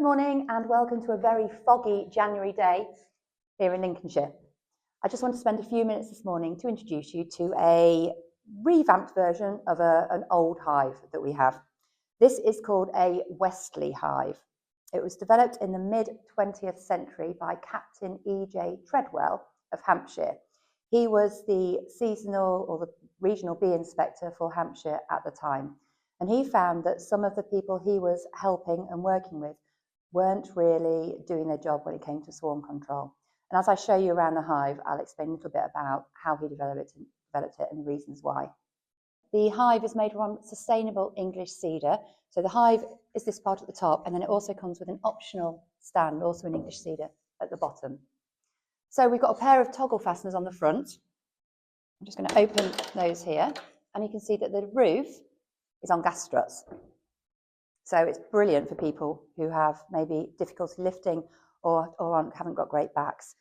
morning and welcome to a very foggy January day here in Lincolnshire. I just want to spend a few minutes this morning to introduce you to a revamped version of an old hive that we have. This is called a Westley Hive. It was developed in the mid-20th century by Captain E.J. Treadwell of Hampshire. He was the seasonal or the regional bee inspector for Hampshire at the time. And he found that some of the people he was helping and working with weren't really doing their job when it came to swarm control. And as I show you around the hive, I'll explain a little bit about how he developed it and the reasons why. The hive is made from sustainable English cedar. So the hive is this part at the top, and then it also comes with an optional stand, also in English cedar, at the bottom. So we've got a pair of toggle fasteners on the front. I'm just going to open those here, and you can see that the roof is on gas struts. So it's brilliant for people who have maybe difficulty lifting or haven't got great backs.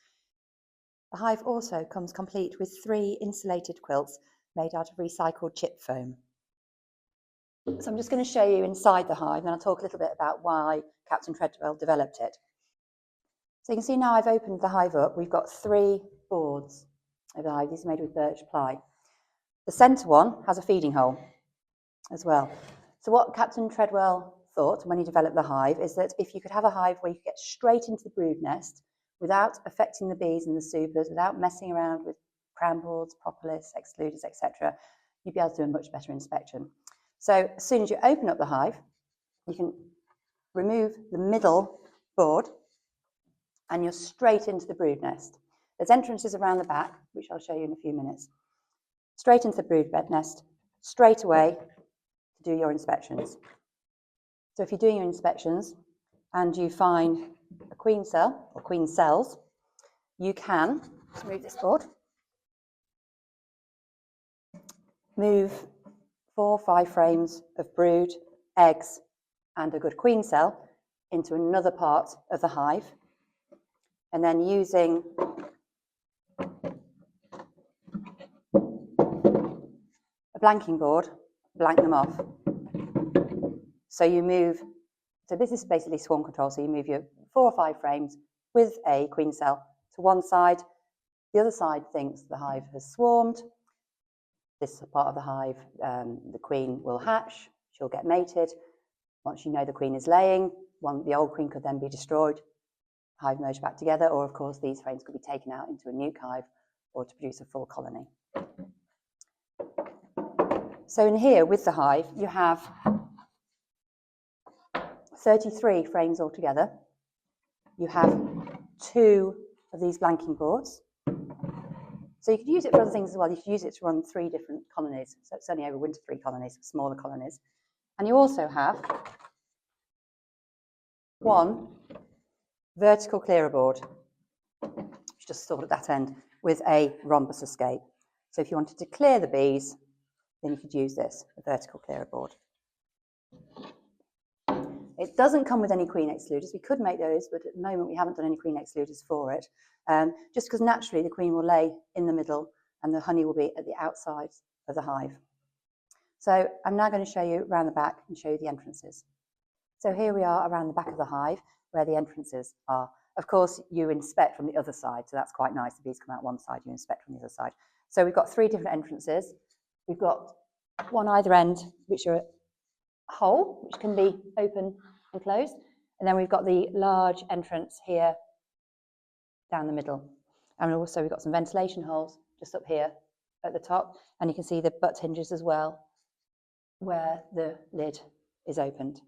The hive also comes complete with 3 insulated quilts made out of recycled chip foam. So I'm just going to show you inside the hive, and I'll talk a little bit about why Captain Treadwell developed it. So you can see now I've opened the hive up. We've got 3 boards of the hive. These are made with birch ply. The centre one has a feeding hole as well. So what Captain Treadwell thought when he developed the hive is that if you could have a hive where you could get straight into the brood nest without affecting the bees and the supers, without messing around with crown boards, propolis, excluders, etc., you'd be able to do a much better inspection. So as soon as you open up the hive, you can remove the middle board and you're straight into the brood nest. There's entrances around the back, which I'll show you in a few minutes. Straight into the brood nest, straight away to do your inspections. So if you're doing your inspections and you find a queen cell or queen cells, you can just move this board, move 4 or 5 frames of brood, eggs, and a good queen cell into another part of the hive, and then using a blanking board, blank them off. So you move, so this is basically swarm control, so you move your 4 or 5 frames with a queen cell to one side. The other side thinks the hive has swarmed. This part of the hive, the queen will hatch, she'll get mated. Once you know the queen is laying, the old queen could then be destroyed, hive merged back together, or of course these frames could be taken out into a nuke hive or to produce a full colony. So in here with the hive, you have 33 frames altogether. You have 2 of these blanking boards. So you could use it for other things as well. You could use it to run 3 different colonies. So it's only over winter 3 colonies, smaller colonies. And you also have 1 vertical clearer board, which just stored at that end, with a rhombus escape. So if you wanted to clear the bees, then you could use this, a vertical clearer board. It doesn't come with any queen excluders. We could make those, but at the moment we haven't done any queen excluders for it, just because naturally the queen will lay in the middle and the honey will be at the outside of the hive. So I'm now going to show you around the back and show you the entrances. So here we are around the back of the hive where the entrances are. Of course, you inspect from the other side, so that's quite nice. The bees come out one side, you inspect from the other side. So we've got 3 different entrances. We've got one either end, which are a hole, which can be open and closed. And then we've got the large entrance here down the middle. And also we've got some ventilation holes just up here at the top. And you can see the butt hinges as well, where the lid is opened.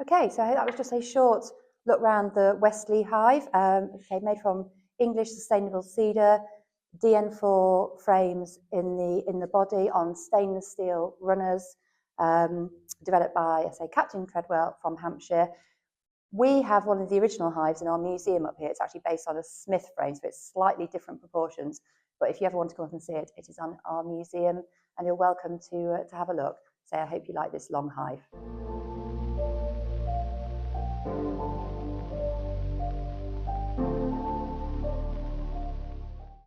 Okay, so that was just a short look around the Westley Hive, made from English sustainable cedar, DN4 frames in the body on stainless steel runners, developed by, I say, Captain Treadwell from Hampshire. We have one of the original hives in our museum up here. It's actually based on a Smith frame, so it's slightly different proportions. But if you ever want to come up and see it, it is on our museum, and you're welcome to have a look. So I hope you like this long hive.